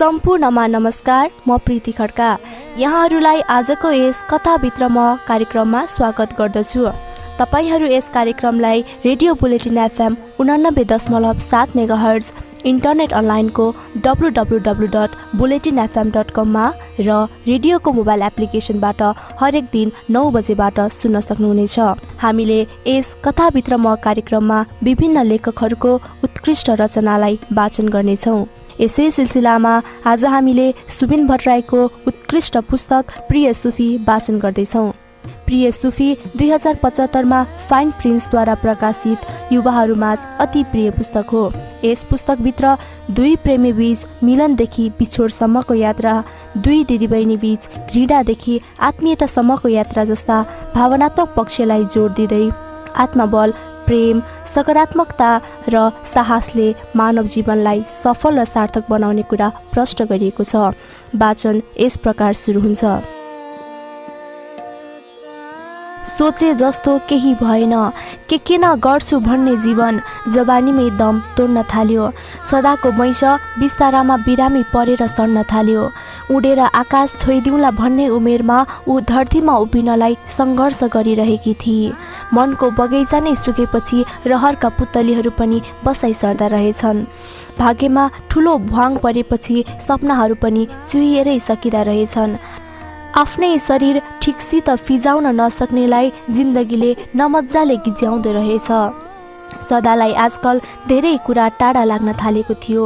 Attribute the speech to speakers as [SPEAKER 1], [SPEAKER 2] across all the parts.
[SPEAKER 1] सम्पूर्णमा नमस्कार, म प्रीति खड्का। यहाँहरूलाई आजको यस कथाभित्र म कार्यक्रममा स्वागत गर्दछु। तपाईहरू यस कार्यक्रमलाई radio bulletin FM 89.7 megahertz, internet अनलाइनको www.bulletinfm.com मा र रेडियोको मोबाइल एप्लिकेसनबाट हरेक दिन 9 बजेबाट सुन्न सक्नुहुनेछ। हामीले यस कथाभित्र म कार्यक्रममा विभिन्न लेखकहरूको उत्कृष्ट रचनालाई वाचन गर्नेछौँ। यसै सिलसिलामा आज हामीले सुबिन भट्टराईको उत्कृष्ट पुस्तक प्रिय सुफी वाचन गर्दैछौँ। प्रिय सुफी 2075 मा फाइन प्रिन्सद्वारा प्रकाशित युवाहरूमाझ अति प्रिय पुस्तक हो। यस पुस्तकभित्र दुई प्रेमी बीच मिलनदेखि बिछोडसम्मको यात्रा, दुई दिदीबहिनी बीच घृणादेखि आत्मीयतासम्मको यात्रा जस्ता भावनात्मक पक्षलाई जोड दिँदै आत्मबल, प्रेम, सकारात्मकता र साहसले मानव जीवनलाई सफल र सार्थक बनाउने कुरा प्रष्ट गरिएको छ। वाचन यस प्रकार सुरु हुन्छ। सोचे जस्तो केही भएन, के न गर्छु भन्ने जीवन जवानीमै दम तोड्न थाल्यो। सदाको मैस बिस्तारामा बिरामी परेर सर्न थाल्यो। उडेर आकाश छोइदिउँला भन्ने उमेरमा ऊ धरतीमा उभिनलाई सङ्घर्ष गरिरहेकी थिए। मनको बगैँचा नै सुकेपछि रहरका पुतलीहरू पनि बसाइ सर्दा रहेछन्। भाग्यमा ठुलो भ्वाङ परेपछि सपनाहरू पनि चुहिएरै सकिँदा रहेछन्। आफ्नै शरीर ठिकसित फिजाउन नसक्नेलाई जिन्दगीले नमज्जाले गिज्याउँदो रहेछ। सदालाई आजकल धेरै कुरा टाढा लाग्न थालेको थियो।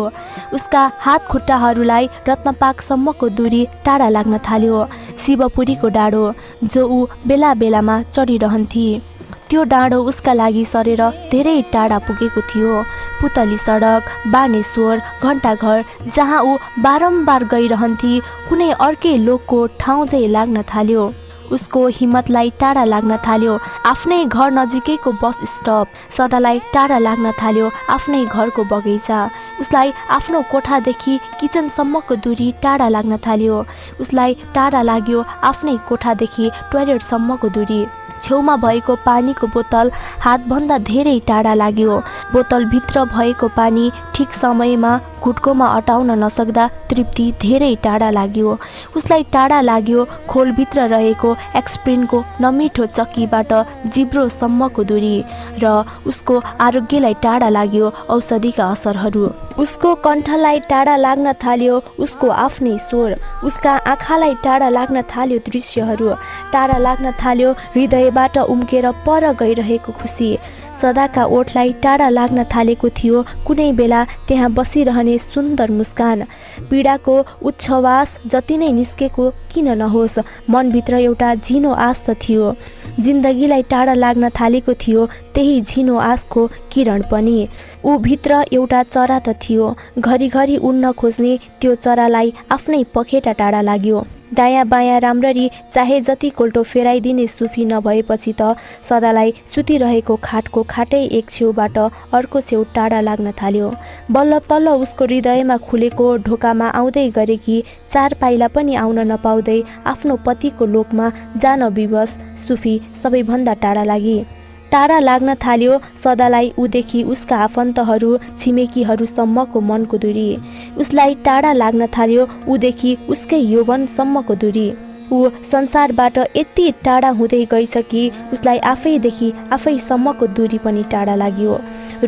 [SPEAKER 1] उसका हात खुट्टाहरूलाई रत्नपाकसम्मको दूरी टाढा लाग्न थाल्यो। शिवपुरीको डाँडो जो ऊ बेला बेलामा चढिरहन्थे, त्यो डाँडो उसका लागि सरेर धेरै टाढा पुगेको थियो। पुतली सडक, बानेश्वर, घण्टाघर जहाँ ऊ बारम्बार गइरहन्थे कुनै अर्कै लोकको ठाउँ चाहिँ लाग्न थाल्यो। उसको हिम्मतलाई टाढा लाग्न थाल्यो आफ्नै घर नजिकैको बस स्टप, सदालाई टाढा लाग्न थाल्यो आफ्नै घरको बगैँचा। उसलाई आफ्नो कोठादेखि किचनसम्मको दूरी टाढा लाग्न थाल्यो। उसलाई टाढा लाग्यो आफ्नै कोठादेखि टोयलेटसम्मको दूरी। छेउमा भएको पानीको बोतल हातभन्दा धेरै टाढा लाग्यो। बोतलभित्र भएको पानी ठिक समयमा घुटकोमा अटाउन नसक्दा तृप्ति धेरै टाढा लाग्यो। उसलाई टाढा लाग्यो खोलभित्र रहेको एक्सप्रिनको नमिठो चक्कीबाट जिब्रोसम्मको दूरी र उसको आरोग्यलाई टाढा लाग्यो औषधिका असरहरू। उसको कण्ठलाई टाढा लाग्न थाल्यो उसको आफ्नै स्वर। उसका आँखालाई टाढा लाग्न थाल्यो दृश्यहरू। टाढा लाग्न थाल्यो हृदयबाट उम्केर पर गइरहेको खुसी। सदाका ओठलाई टाढा लाग्न थालेको थियो कुनै बेला त्यहाँ बसिरहने सुन्दर मुस्कान। पीडाको उच्छ्वास जति नै निस्केको किन नहोस्, मनभित्र एउटा झिनो आश त थियो। जिन्दगीलाई टाढा लाग्न थालेको थियो त्यही झिनो आशको किरण पनि। ऊ भित्र एउटा चरा त थियो। घरिघरि उड्न खोज्ने त्यो चरालाई आफ्नै पखेटा टाढा लाग्यो। दायाँ बायाँ राम्ररी चाहे जति कोल्टो फेराइदिने सुफी नभएपछि त सदालाई सुतिरहेको खाटको खाटै एक छेउबाट अर्को छेउ टाढा लाग्न थाल्यो। बल्ल तल्ल उसको हृदयमा खुलेको ढोकामा आउँदै गरेकी 4 पाइला पनि आउन नपाउँदै आफ्नो पतिको लोकमा जान विवश सुफी सबैभन्दा टाढा लागि। टाढा लाग्न थाल्यो सदालाई उदेखि उसका आफन्तहरू छिमेकीहरूसम्मको मनको दूरी। उसलाई टाढा लाग्न थाल्यो उदेखि उसकै यौवनसम्मको दूरी। ऊ संसारबाट यति टाढा हुँदै गइछ कि उसलाई आफैदेखि आफैसम्मको दूरी पनि टाढा लाग्यो।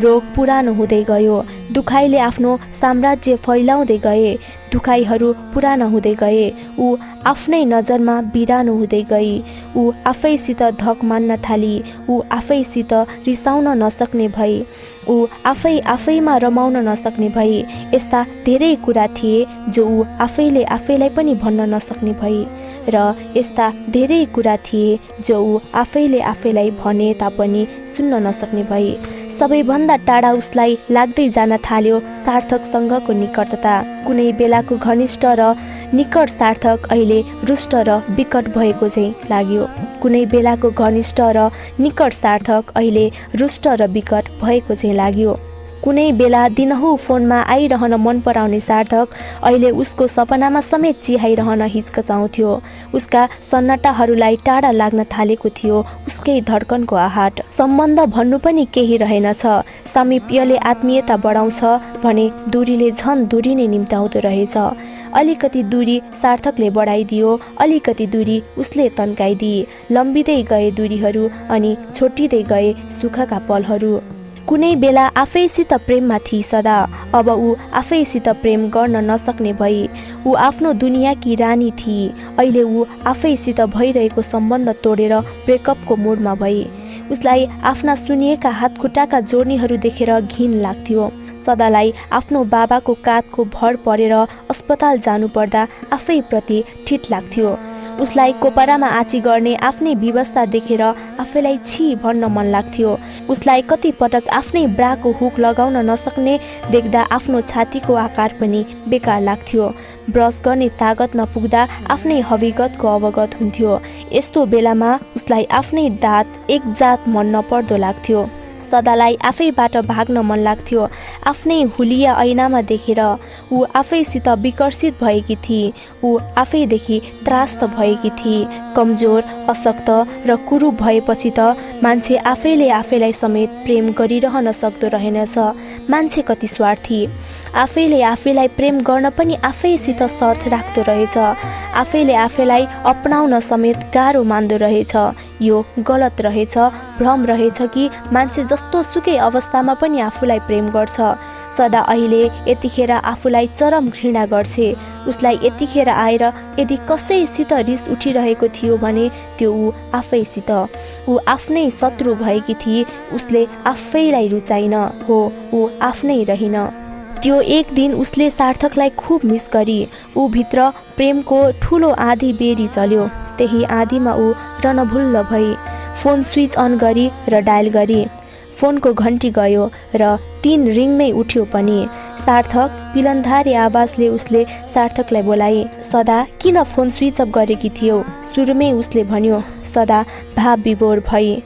[SPEAKER 1] रोग पुरानो हुँदै गयो। दुखाइले आफ्नो साम्राज्य फैलाउँदै गए। दुखाइहरू पुराना हुँदै गए। ऊ आफ्नै नजरमा बिरानो हुँदै गई। ऊ आफैसित धक मान्न थाली। ऊ आफैसित रिसाउन नसक्ने भई। ऊ आफैमा रमाउन नसक्ने भई। यस्ता धेरै कुरा थिए जो ऊ आफैले आफैलाई पनि भन्न नसक्ने भई र यस्ता धेरै कुरा थिए जो ऊ आफैले आफैलाई भने तापनि सुन्न नसक्ने भई। सबैभन्दा टाढा उसलाई लाग्दै जान थाल्यो सार्थकसँगको निकटता। कुनै बेलाको घनिष्ठ र निकट सार्थक अहिले रुष्ट र विकट भएको चाहिँ लाग्यो। कुनै बेलाको घनिष्ठ र निकट सार्थक अहिले रुष्ट र विकट भएको चाहिँ लाग्यो। कुनै बेला दिनहुँ फोनमा आइरहन मन पराउने सार्थक अहिले उसको सपनामा समेत चिहाइरहन हिचकचाउँथ्यो। उसका सन्नाटाहरूलाई टाढा लाग्न थालेको थियो उसकै धड्कनको आहट। सम्बन्ध भन्नु पनि केही रहेनछ। सामिप्यले आत्मीयता बढाउँछ भने दूरीले झन् दूरी नै निम्त्याउँदो रहेछ। अलिकति दूरी सार्थकले बढाइदियो, अलिकति दूरी उसले तन्काइदिए। लम्बिँदै गए दूरीहरू अनि छोटिँदै गए सुखका पलहरू। कुनै बेला आफैसित प्रेममा थिई सदा, अब ऊ आफैसित प्रेम गर्न नसक्ने भई। ऊ आफ्नो दुनियाँकी रानी थिई, अहिले ऊ आफैसित भइरहेको सम्बन्ध तोडेर ब्रेकअपको मोडमा भई। उसलाई आफ्ना सुनिएका हातखुट्टाका जोड्नीहरू देखेर घिन लाग्थ्यो। सदालाई आफ्नो बाबाको काँधको भर परेर अस्पताल जानुपर्दा आफैप्रति ठिट लाग्थ्यो। उसलाई कोपरामा आँची गर्ने आफ्नै व्यवस्था देखेर आफैलाई छी भन्न मन लाग्थ्यो। उसलाई कति पटक आफ्नै ब्राको हुक लगाउन नसक्ने देख्दा आफ्नो छातीको आकार पनि बेकार लाग्थ्यो। ब्रस गर्ने तागत नपुग्दा आफ्नै हविगतको अवगत हुन्थ्यो। यस्तो बेलामा उसलाई आफ्नै दाँत एक जात मन नपर्दो लाग्थ्यो। सदालाई आफैबाट भाग्न मन लाग्थ्यो। आफ्नै हुलिया ऐनामा देखेर ऊ आफैसित विकर्षित भएकी थिए। ऊ आफैदेखि त्रास्त भएकी थिए। कमजोर, अशक्त र कुरूप भएपछि त मान्छे आफैले आफैलाई समेत प्रेम गरिरहन सक्दो रहेनछ। मान्छे कति स्वार्थी। आफैले आफैलाई प्रेम गर्न पनि आफैसित शर्त राख्दो रहेछ। आफैले आफैलाई अपनाउन समेत गाह्रो मान्दो रहेछ। यो गलत रहेछ, भ्रम रहेछ कि मान्छे जस्तो सुकै अवस्थामा पनि आफूलाई प्रेम गर्छ। सदा अहिले यतिखेर आफूलाई चरम घृणा गर्छे। उसलाई यतिखेर आएर यदि कसैसित रिस उठिरहेको थियो भने त्यो ऊ आफैसित। ऊ आफ्नै शत्रु भएकी थिए। उसले आफैलाई रुचाइन हो, ऊ आफ्नै रहिन। त्यो एक दिन उसले सार्थकलाई खुब मिस गरी। ऊ भित्र प्रेमको ठुलो आँधी बेरी चल्यो। त्यही आँधीमा ऊ रणभुल्ल भई। फोन स्विच अन गरी र डायल गरी। फोनको घन्टी गयो र 3 रिङमै उठ्यो पनि। सार्थक पिलन्धारे आवाजले उसले सार्थकलाई बोलाए। सदा किन फोन स्विच अफ गरेकी थियौ? सुरुमै उसले भन्यो। सदा भाव विभोर भई।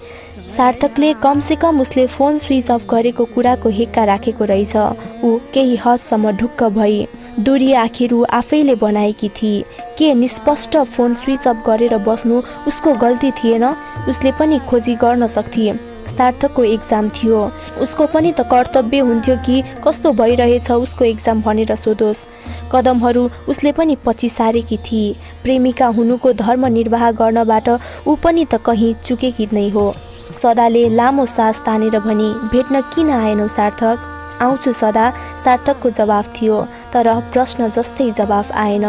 [SPEAKER 1] सार्थकले कमसेकम उसले फोन स्विच अफ गरेको कुराको हेक्का राखेको रहेछ। ऊ केही हदसम्म ढुक्क भई। दूरी आखिर ऊ आफैले बनाएकी थिए। के निष्पष्ट फोन स्विच अफ गरेर बस्नु उसको गल्ती थिएन? उसले पनि खोजी गर्न सक्थे। सार्थकको एक्जाम थियो। उसको पनि त कर्तव्य हुन्थ्यो कि कस्तो भइरहेछ उसको एक्जाम भनेर सोधोस्। कदमहरू उसले पनि पछि सारेकी थिए। प्रेमिका हुनुको धर्म निर्वाह गर्नबाट ऊ पनि त कहीँ चुकेकी नै हो। सदाले लामो सास तानेर भनी, भेट्न किन आएनौ सार्थक? आउँछु सदा, सार्थकको जवाफ थियो। तर प्रश्न जस्तै जवाफ आएन।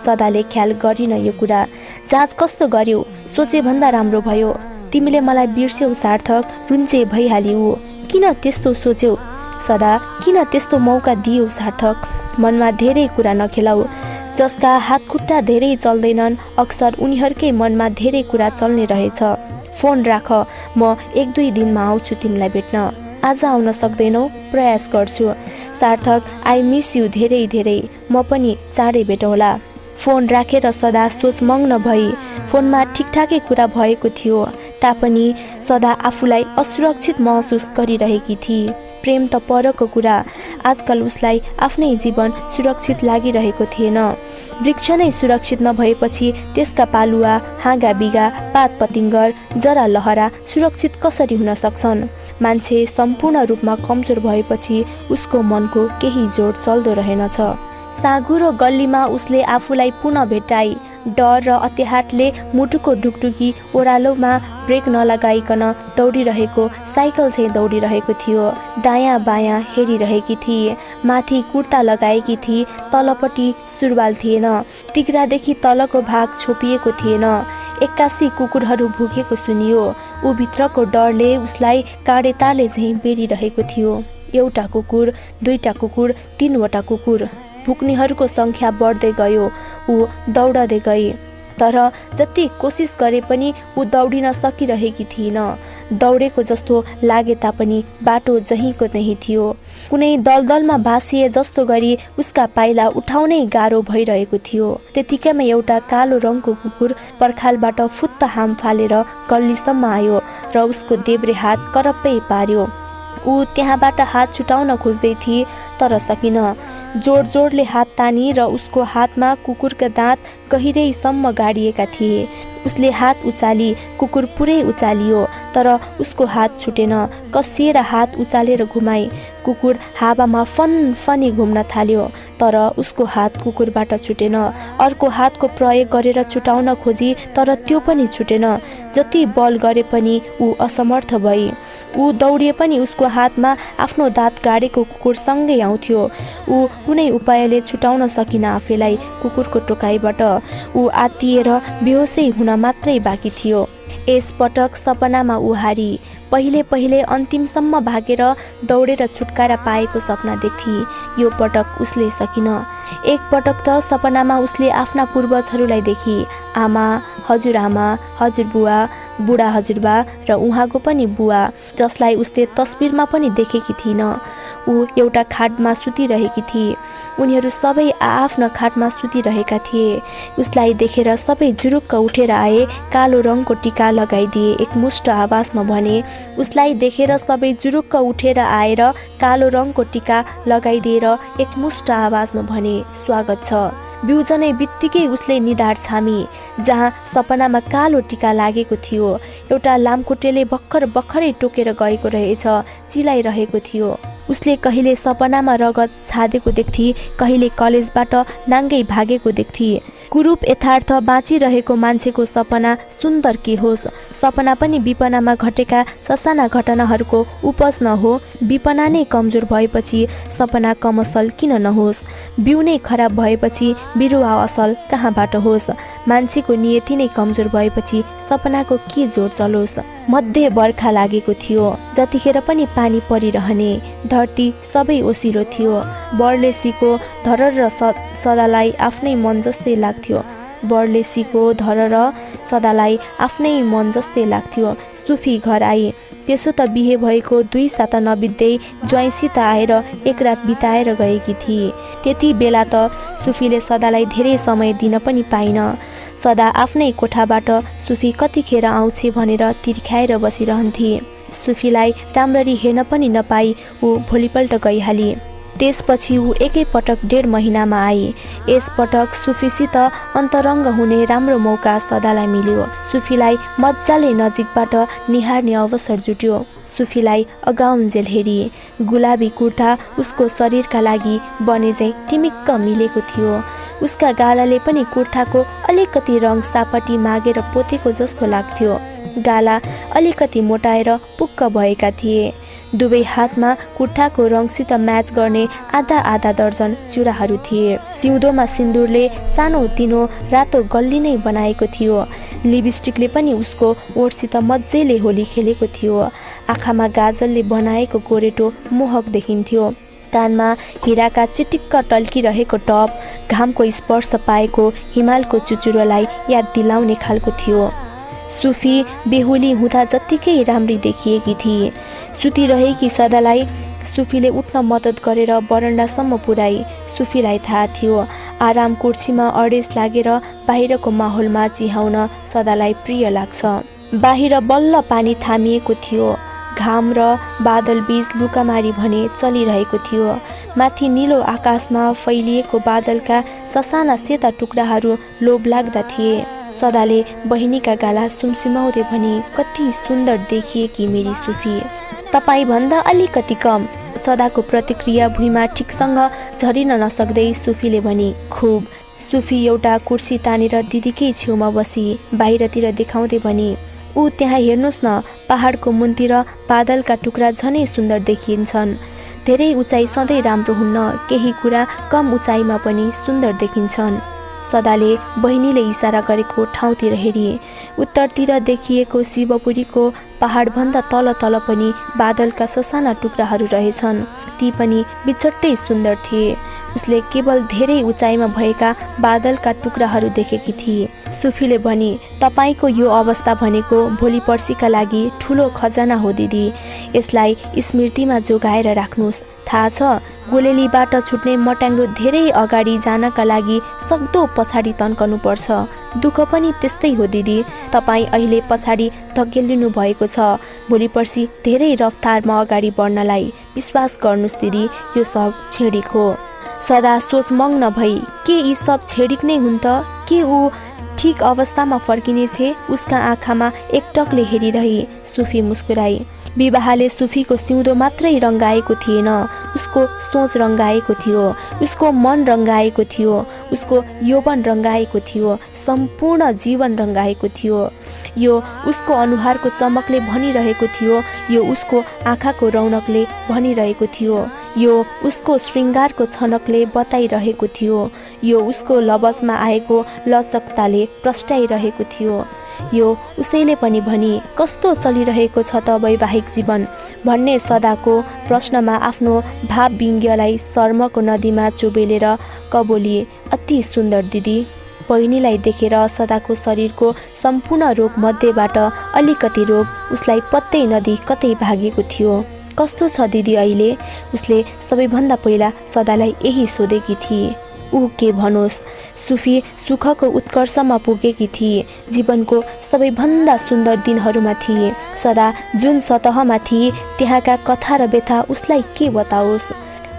[SPEAKER 1] सदाले ख्याल गरिन यो कुरा। जाँच कस्तो गर्यौ? सोचे भन्दा राम्रो भयो। तिमीले मलाई बिर्स्यौ सार्थक, रुन्चे भइहाल्यौ। किन त्यस्तो सोच्यौ? सदा किन त्यस्तो मौका दियौ सार्थक? मनमा धेरै कुरा नखेलाऊ। जसका हातखुट्टा धेरै चल्दैनन् अक्सर उनीहरूकै मनमा धेरै कुरा चल्ने रहेछ। फोन राख, म 1-2 दिनमा आउँछु तिमीलाई भेट्न। आज आउन सक्दैनौ? प्रयास गर्छु। सार्थक, आई मिस यु धेरै धेरै। म पनि चाँडै भेटौँला। फोन राखेर सदा सोचमग्न भई। फोनमा ठिकठाकै कुरा भएको थियो तापनि सदा आफूलाई असुरक्षित महसुस गरिरहेकी थिए। प्रेम त परको कुरा। आजकल उसलाई आफ्नै जीवन सुरक्षित लागिरहेको थिएन। वृक्ष नै सुरक्षित नभएपछि त्यसका पालुवा, हाँगा बिगा, पात पतिङ्गर, जरा लहरा सुरक्षित कसरी हुन सक्छन्? मान्छे सम्पूर्ण रूपमा कमजोर भएपछि उसको मनको केही जोड चल्दो रहेनछ। साँघुरो गल्लीमा उसले आफूलाई पुनः भेटाई। डर र अत्याहटले मुटुको ढुकढुकी ओह्रालोमा ब्रेक नलगाइकन दौडिरहेको साइकल चाहिँ दौडिरहेको थियो। दायाँ बायाँ हेरिरहेकी थिए। माथि कुर्ता लगाएकी थिए, तलपट्टि सुरुवाल थिएन। तिग्रादेखि तलको भाग छोपिएको थिएन। 81 कुकुरहरू भुकेको सुनियो। ऊ भित्रको डरले उसलाई काँडेतारले झैँ बेरिरहेको थियो। एउटा कुकुर, 2टा कुकुर, 3वटा कुकुर। भुक्नेहरूको सङ्ख्या बढ्दै गयो। ऊ दौडदै गई। तर जति कोसिस गरे पनि ऊ दौडिन सकिरहेकी थिइन। दौडेको जस्तो लागे तापनि बाटो जहीँको त्यही थियो। कुनै दलदलमा भासिए जस्तो गरी उसका पाइला उठाउनै गाह्रो भइरहेको थियो। त्यतिकैमा एउटा कालो रङको कुकुर पर्खालबाट फुत्त हाम फालेर गल्लीसम्म आयो र उसको देब्रे हात करप्पै पार्यो। ऊ त्यहाँबाट हात छुटाउन खोज्दै थिए तर सकिन। जोड-जोडले हात तानी र उसको हातमा कुकुरका दाँत गहिरैसम्म गाडिएका थिए। उसले हात उचाली, कुकुर पुरै उचालियो तर उसको हात छुटेन। कसिएर हात उचालेर घुमाई, कुकुर हावामा फनफनी घुम्न थाल्यो तर उसको हात कुकुरबाट छुटेन। अर्को हातको प्रयोग गरेर छुटाउन खोजी तर त्यो पनि छुटेन। जति बल गरे पनि ऊ असमर्थ भई। ऊ दौडिए पनि उसको हातमा आफ्नो दाँत गाडेको कुकुरसँगै आउँथ्यो। ऊ कुनै उपायले छुटाउन सकिन आफैलाई कुकुरको टोकाइबाट। ऊ आत्तिएर बेहोसै हुन मात्रै बाँकी थियो। यसपटक सपनामा ऊ हारी। पहिले अन्तिमसम्म भागेर दौडेर छुटकारा पाएको सपना देख्थे। यो पटक उसले सकिन। एक पटक त सपनामा उसले आफ्ना पूर्वजहरूलाई देखी, आमा, हजुरआमा, हजुरबुवा, बुढा हजुरबा र उहाँको पनि बुवा, जसलाई उसले तस्बिरमा पनि देखेकी थिइन। ऊ एउटा खाटमा सुतिरहेकी थिए। उनीहरू सबै आआफ्ना खाटमा सुतिरहेका थिए। उसलाई देखेर सबै जुरुक्क उठेर आए, कालो रङको टिका लगाइदिए, एकमुष्ट आवाजमा भने। उसलाई देखेर सबै जुरुक्क उठेर आएर कालो रङको टिका लगाइदिएर एकमुष्ट आवाजमा भने, स्वागत छ। बिउजनै बित्तिकै उसले निधार छामी। जहाँ सपनामा कालो टिका लागेको थियो, एउटा लामखुट्टेले भर्खरै टोकेर गएको रहेछ, चिलाइरहेको थियो। उसले कहिले सपनामा रगत छादेको देख्थे, कहिले कलेजबाट नाङ्गै भागेको देख्थे। कुरूप यथार्थ बाँचिरहेको मान्छेको सपना सुन्दर के होस्। सपना पनि विपनामा घटेका ससाना घटनाहरूको उपज नहो। विपना नै कमजोर भएपछि सपना कमसल किन नहोस्। बिउ नै खराब भएपछि बिरुवा असल कहाँबाट होस्। मान्छेको नियति नै कमजोर भएपछि सपनाको के जोड चलोस्। मध्य बर्खा लागेको थियो। जतिखेर पनि पानी परिरहने। धरती सबै ओसिलो थियो। बर्लेसीको धरर र सदालाई आफ्नै मन जस्तै लाग्थ्यो। सुफी घर आई। त्यसो त बिहे भएको 2 साता नबित्दै ज्वाइँसित आएर एक रात बिताएर गएकी थिए। त्यति बेला त सुफीले सदालाई धेरै समय दिन पनि पाइन। सदा आफ्नै कोठाबाट सुफी कतिखेर आउँछ भनेर तिर्खाएर बसिरहन्थे। सुफीलाई राम्ररी हेर्न पनि नपाई ऊ भोलिपल्ट गइहाली। त्यसपछि ऊ एकैपटक 1.5 महिनामा आई। यसपटक सुफीसित अन्तरङ्ग हुने राम्रो मौका सदालाई मिल्यो। सुफीलाई मजाले नजिकबाट निहार्ने अवसर जुट्यो। सुफीलाई अगाउन्जेल हेरी। गुलाबी कुर्ता उसको शरीरका लागि बनेझैँ टिमिक्क मिलेको थियो। उसका गालाले पनि कुर्ताको अलिकति रङ सापटी मागेर पोतेको जस्तो लाग्थ्यो। गाला अलिकति मोटाएर पुक्क भएका थिए। दुवै हातमा कुर्ताको रङसित म्याच गर्ने आधा दर्जन चुराहरू थिए। सिउँदोमा सिन्दुरले सानो तिनो रातो गल्ली नै बनाएको थियो। लिपस्टिकले पनि उसको ओठसित मजाले होली खेलेको थियो। आँखामा गाजलले बनाएको गोरेटो मोहक देखिन्थ्यो। कानमा हिराका चिटिक्क टल्किरहेको टप घामको स्पर्श पाएको हिमालको चुचुरोलाई याद दिलाउने खालको थियो। सुफी बेहुली हुँदा जत्तिकै राम्री देखिएकी थिए। सुतिरहेकी सदालाई सुफीले उठ्न मद्दत गरेर बरन्डासम्म पुर्याई। सुफीलाई थाहा थियो आराम कुर्सीमा अडेस लागेर बाहिरको माहौलमा चिहाउन सदालाई प्रिय लाग्छ। बाहिर बल्ल पानी थामिएको थियो। घाम र बादल बीच लुकामारी भने चलिरहेको थियो। माथि निलो आकाशमा फैलिएको बादलका ससाना सेता टुक्राहरू लोभलाग्दा थिए। सदाले बहिनीका गाला सुमसुमाउँदै भनी, कति सुन्दर देखिए कि मेरी सुफी। तपाईँ भन्दा अलिकति कम। सदाको प्रतिक्रिया भुइँमा ठिकसँग झरिन नसक्दै सुफीले भनी, खुब। सुफी एउटा कुर्सी तानेर दिदीकै छेउमा बसी बाहिरतिर देखाउँदै भनी, ऊ त्यहाँ हेर्नुहोस् न, पहाडको मुन्तिर बादलका टुक्रा झनै सुन्दर देखिन्छन्। धेरै उचाइ सधैँ राम्रो हुन्न, केही कुरा कम उचाइमा पनि सुन्दर देखिन्छन्। सदाले बहिनीले इसारा गरेको ठाउँतिर हेरी। उत्तरतिर देखिएको शिवपुरीको पहाडभन्दा तल पनि बादलका ससाना टुक्राहरू रहेछन्। ती पनि बिछट्टै सुन्दर थिए। उसले केवल धेरै उचाइमा भएका बादलका टुक्राहरू देखेकी थिए। सुफीले भनी, तपाईको यो अवस्था भनेको भोलि पर्सिका लागि ठुलो खजाना हो दिदी, यसलाई स्मृतिमा जोगाएर राख्नुहोस्। थाहा छ, गोलेलीबाट छुट्ने मट्याङ्ग्रो धेरै अगाडि जानका लागि सक्दो पछाडि तन्कनु पर्छ। दुःख पनि त्यस्तै हो दिदी, तपाईँ अहिले पछाडि धकेलिनु भएको छ, भोलि पर्सि धेरै रफ्तारमा अगाडि बढ्नलाई विश्वास गर्नुहोस् दिदी, यो सब छेडिक हो। सदा सोचमग्न भई के यी सब छेडिक नै हुन् त, के ऊ ठिक अवस्थामा फर्किनेछे? उसका आँखामा एकटकले हेरिरही सुफी मुस्कुराई। विवाहले सुफीको सिउँदो मात्रै रङ्गाएको थिएन, उसको सोच रङ्गाएको थियो, उसको मन रङ्गाएको थियो, उसको यौवन रङ्गाएको थियो, सम्पूर्ण जीवन रङ्गाएको थियो। यो उसको अनुहारको चमकले भनिरहेको थियो, यो उसको आँखाको रौनकले भनिरहेको थियो, यो उसको श्रृङ्गारको छनकले बताइरहेको थियो, यो उसको लवजमा आएको लचकताले प्रस्ट्याइरहेको थियो। यो उसैले पनि भनी, कस्तो चलिरहेको छ त वैवाहिक जीवन भन्ने सदाको प्रश्नमा आफ्नो भाव व्यङ्ग्यलाई शर्मको नदीमा चुबेलेर कबोली, अति सुन्दर दिदी। बहिनीलाई देखेर सदाको शरीरको सम्पूर्ण रोग मध्येबाट अलिकति रोग उसलाई पत्तै नदी कतै भागेको थियो। कस्तो छ दिदी अहिले? उसले सबैभन्दा पहिला सदालाई यही सोधेकी थिए। ऊ के भनोस्, सुफी सुखको उत्कर्षमा पुगेकी थिए, जीवनको सबैभन्दा सुन्दर दिनहरूमा थिए। सदा जुन सतहमा थिए त्यहाँका कथा र व्यथा उसलाई के बताओस्?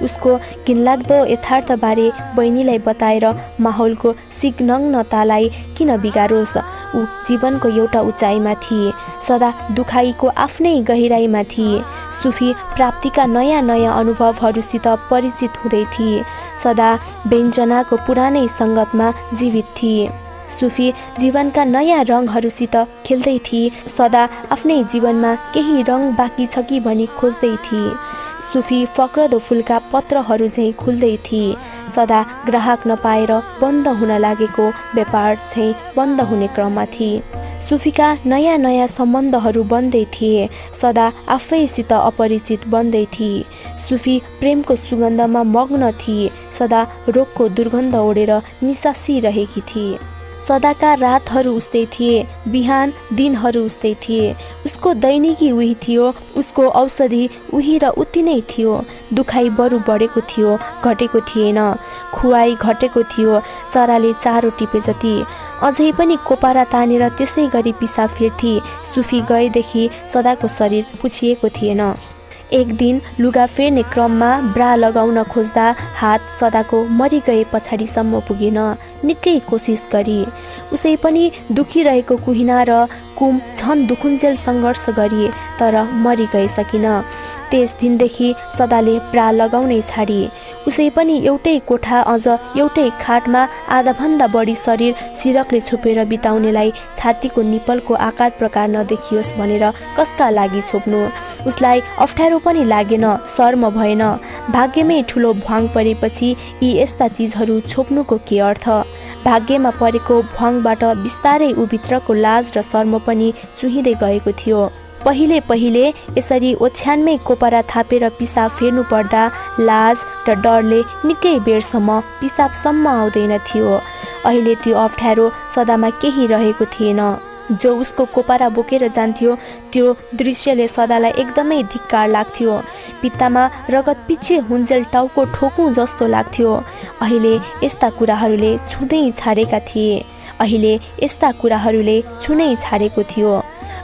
[SPEAKER 1] उसको घिनलाग्दो यथार्थबारे बहिनीलाई बताएर माहौलको सिग्नग्नतालाई किन बिगारोस्? ऊ जीवनको एउटा उचाइमा थिए, सदा दुखाइको आफ्नै गहिराइमा थिए। सुफी प्राप्तिका नयाँ नयाँ अनुभवहरूसित परिचित हुँदै थिए, सदा व्यञ्जनाको पुरानै सङ्गतमा जीवित थिए। सुफी जीवनका नयाँ रङहरूसित खेल्दै थिए, सदा आफ्नै जीवनमा केही रङ बाँकी छ कि भनी खोज्दै थिए। सुफी फक्रदो फुलका पत्रहरू झैँ खुल्दै थिए, सदा ग्राहक नपाएर बन्द हुन लागेको व्यापार झैँ बन्द हुने क्रममा थिए। सुफीका नयाँ नयाँ सम्बन्धहरू बन्दै थिए, सदा आफैसित अपरिचित बन्दै थिए। सुफी प्रेमको सुगन्धमा मग्न थिए, सदा रोगको दुर्गन्ध ओढेर निसासिरहेकी थिए। सदाका रातहरू उस्तै थिए, बिहान दिनहरू उस्तै थिए। उसको दैनिकी उही थियो, उसको औषधि उही र उति नै थियो। दुखाइ बरु बढेको थियो, घटेको थिएन। खुवाई घटेको थियो, चराले चारो टिपे जति। अझै पनि कोपारा तानेर त्यसै गरी पिसाब फेर्थे। सुफी गएदेखि सदाको शरीर पुछिएको थिएन। एक दिन लुगा फेर्ने क्रममा ब्रा लगाउन खोज्दा हात सदाको मरिगए पछाडिसम्म पुगेन। निकै कोसिस गरी उसै पनि दुखिरहेको कुहिना र कुम झन् दुखुन्जेल सङ्घर्ष गरी, तर मरिगए सकिन। त्यस दिनदेखि सदाले ब्रा लगाउनै छाडी। उसै पनि एउटै कोठा अझ एउटै खाटमा आधाभन्दा बढी शरीर सिरकले छोपेर बिताउनेलाई छातीको निप्पलको आकार प्रकार नदेखियोस् भनेर कसका लागि छोप्नु? उसलाई अप्ठ्यारो पनि लागेन, शर्म भएन। भाग्यमै ठुलो भ्वाङ परेपछि यी यस्ता चिजहरू छोप्नुको के अर्थ? भाग्यमा परेको भ्वाङबाट बिस्तारै उभित्रको लाज र शर्म पनि चुहिँदै गएको थियो। पहिले पहिले यसरी ओछ्यानमै कोपरा थापेर पिसाब फेर्नु पर्दा लाज र डरले निकै बेरसम्म पिसाबसम्म आउँदैन थियो। अहिले त्यो अप्ठ्यारो सदामा केही रहेको थिएन। जो उसको कोपरा बोकेर जान्थ्यो त्यो दृश्यले सदालाई एकदमै धिक्कार लाग्थ्यो। भित्तामा रगत पिच्छे हुन्जेल टाउको ठोकौँ जस्तो लाग्थ्यो। अहिले यस्ता कुराहरूले छुँदै छाडेका थिए, अहिले यस्ता कुराहरूले छुनै छाडेको थियो।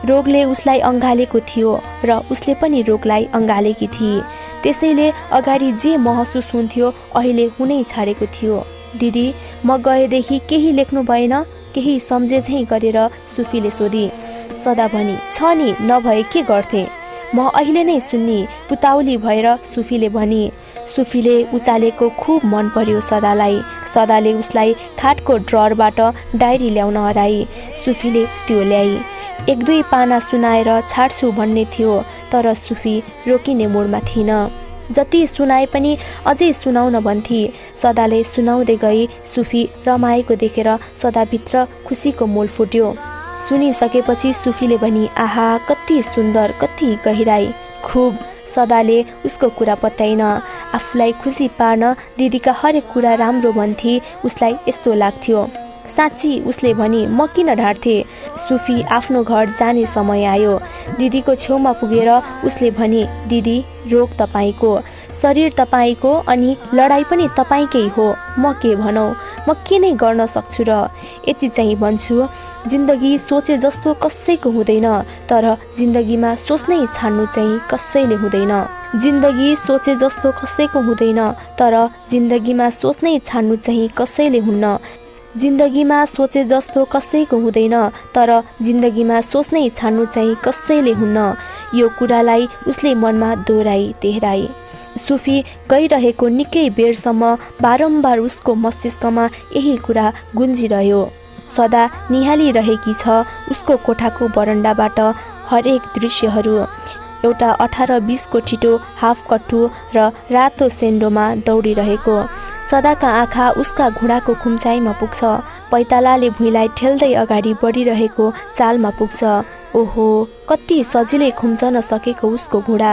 [SPEAKER 1] रोगले उसलाई अँगालेको थियो र उसले पनि रोगलाई अँगालेकी थिए। त्यसैले अगाडि जे महसुस हुन्थ्यो अहिले हुनै छाडेको थियो। दिदी, म गएदेखि केही लेख्नु भएन? केही सम्झे झैँ गरेर सुफीले सोधी। सदा भनी, छ नि, नभए के गर्थे? म अहिले नै सुन्नी, उताउली भएर सुफीले भनी। सुफीले उचालेको खुब मन पर्यो सदालाई। सदाले उसलाई खाटको ड्ररबाट डायरी ल्याउन हराई। सुफीले त्यो ल्याई। एक दुई पाना सुनाएर छाड्छु भन्ने थियो, तर सुफी रोकिने मोडमा थिइन। जति सुनाए पनि अझै सुनाउन भन्थे। सदाले सुनाउँदै गई सुफी रमाएको देखेर सदाभित्र खुसीको मोल फुट्यो। सुनिसकेपछि सुफीले भनी, आहा, कति सुन्दर, कति गहिराई। खुब। सदाले उसको कुरा पत्याइन। आफूलाई खुसी पार्न दिदीका हरेक कुरा राम्रो भन्थे उसलाई यस्तो लाग्थ्यो। साँच्ची उसले भने म किन ढाँट्थे। सुफी आफ्नो घर जाने समय आयो। दिदीको छेउमा पुगेर उसले भने दिदी रोग तपाईँको, शरीर तपाईँको अनि लडाई पनि तपाईँकै हो। म के भनौँ, म के नै गर्न सक्छु र। यति चाहिँ भन्छु, जिन्दगी सोचे जस्तो कसैको हुँदैन, तर जिन्दगीमा सोच्नै छान्नु चाहिँ कसैले हुँदैन। जिन्दगी सोचे जस्तो कसैको हुँदैन, तर जिन्दगीमा सोच्नै छान्नु चाहिँ कसैले हुन्न। जिन्दगीमा सोचे जस्तो कसैको हुँदैन, तर जिन्दगीमा सोच्नै छान्नु चाहिँ कसैले हुन्न। यो कुरालाई उसले मनमा दोहोऱ्याई। सुफी गइरहेको निकै बेरसम्म बारम्बार उसको मस्तिष्कमा यही कुरा गुन्जिरह्यो। सदा निहालिरहेकी छ उसको कोठाको बरन्डाबाट हरेक दृश्यहरू। एउटा 18-20 ठिटो हाफ कट्टु र रातो सेन्डोमा दौडिरहेको। सदाका आँखा उसका घुँडाको खुम्चाइमा पुग्छ। पैतालाले भुइँलाई ठेल्दै अगाडि बढिरहेको चालमा पुग्छ। ओहो, कति सजिलै खुम्चन सकेको उसको घुँडा,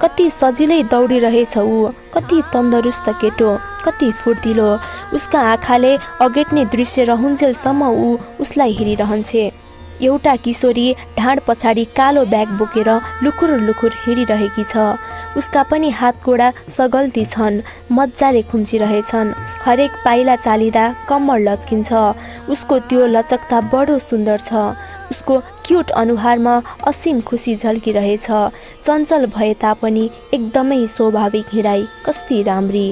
[SPEAKER 1] कति सजिलै दौडिरहेछ ऊ, कति तन्दरुस्त केटो, कति फुर्तिलो। उसका आँखाले अगेट्ने दृश्य रहन्जेलसम्म ऊ उसलाई हेरिरहन्छे। एउटा किशोरी ढाड पछाडि कालो ब्याग बोकेर लुखुर हिँडिरहेकी छ। उसका पनि हात गोडा सगल्ती छन्, मजाले खुम्चिरहेछन्। हरेक पाइला चालिँदा कम्मर लच्किन्छ। उसको त्यो लचकता बडो सुन्दर छ। उसको क्युट अनुहारमा असीम खुसी झल्किरहेछ। चञ्चल भए तापनि एकदमै स्वाभाविक हिँडाइ कस्ती राम्री।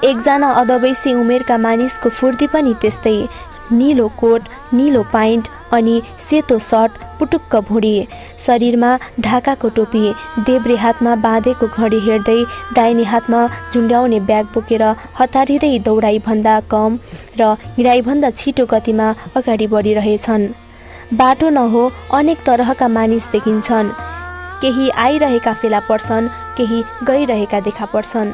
[SPEAKER 1] एकजना अधवैँसी उमेरका मानिसको फुर्ती पनि त्यस्तै। नीलो कोट, नीलो प्यान्ट अनि सेतो सर्ट, पुटुक्क भुँडी, शरीरमा ढाकाको टोपी, देब्रे हातमा बाँधेको घडी हेर्दै दाहिने हातमा झुन्ड्याउने ब्याग बोकेर हतारिँदै दौडाइ भन्दा कम र हिँडाइ भन्दा छिटो गतिमा अगाडि बढिरहेछन्। बाटो नहो अनेक तरहका मानिस देखिन्छन्। केही आइरहेका फेला पर्छन्, केही गइरहेका देखा पर्छन्।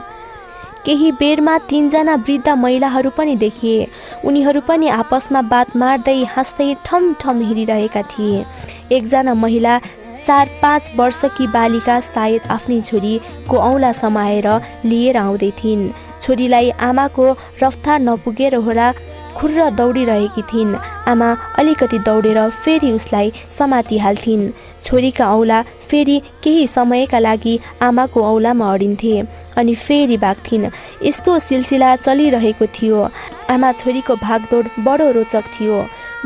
[SPEAKER 1] केही बेरमा 3 जना वृद्ध महिलाहरू पनि देखिए। उनीहरू पनि आपसमा बात मार्दै हाँस्दै ठमठम हिँडिरहेका थिए। एकजना महिला 4-5 वर्षकी बालिका सायद आफ्नै छोरीको औँला समाएर लिएर आउँदै थिइन्। छोरीलाई आमाको रफ्तार नपुगेर होला खुर्र दौडिरहेकी थिइन्। आमा अलिकति दौडेर फेरि उसलाई समातिहाल्थिन्। छोरीका औँला फेरि केही समयका लागि आमाको औँलामा अडिन्थे अनि फेरि भाग्थिन्। यस्तो सिलसिला चलिरहेको थियो। आमा छोरीको भागदौड बडो रोचक थियो,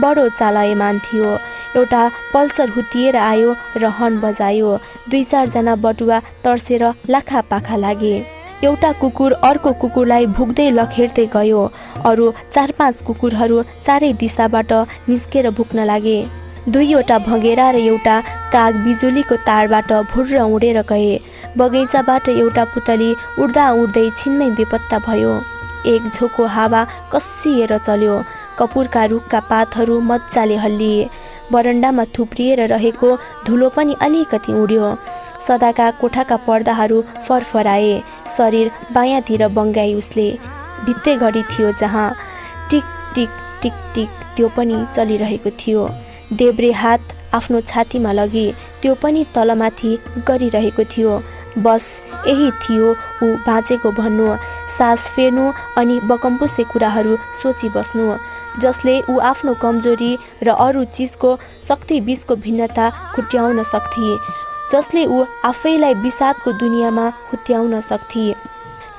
[SPEAKER 1] बडो चालयमान थियो। एउटा पल्सर हुत्तिएर आयो र हर्न बजायो। 2-4 जना बटुवा तर्सेर लाखापाखा लागे। एउटा कुकुर अर्को कुकुरलाई भुक्दै लखेर्दै गयो। अरू 4-5 कुकुरहरू चारै दिशाबाट निस्केर भुक्न लागे। 2वटा भँगेरा र एउटा काग बिजुलीको तारबाट भुर्र उडेर गए। बगैँचाबाट एउटा पुतली उड्दा उड्दै छिनमै बेपत्ता भयो। एक झोको हावा कसिएर चल्यो। कपुरका रुखका पातहरू मजाले हल्लिए। बरन्डामा थुप्रिएर रहेको धुलो पनि अलिकति उड्यो। सदाका कोठाका पर्दाहरू फरफराए। शरीर बायाँतिर बङ्गाई उसले। भित्ते घडी थियो जहाँ टिक टिक टिक टिक त्यो पनि चलिरहेको थियो। देब्रे हात आफ्नो छातीमा लगी त्यो पनि तलमाथि गरिरहेको थियो। बस यही थियो ऊ बाँचेको भन्नु। सास फेर्नु अनि बकम्पुसे कुराहरू सोची बस्नु, जसले ऊ आफ्नो कमजोरी र अरू चिजको शक्ति बीचको भिन्नता खुट्याउन सक्थे, जसले ऊ आफैलाई विषादको दुनियाँमा हुत्याउन सक्थे।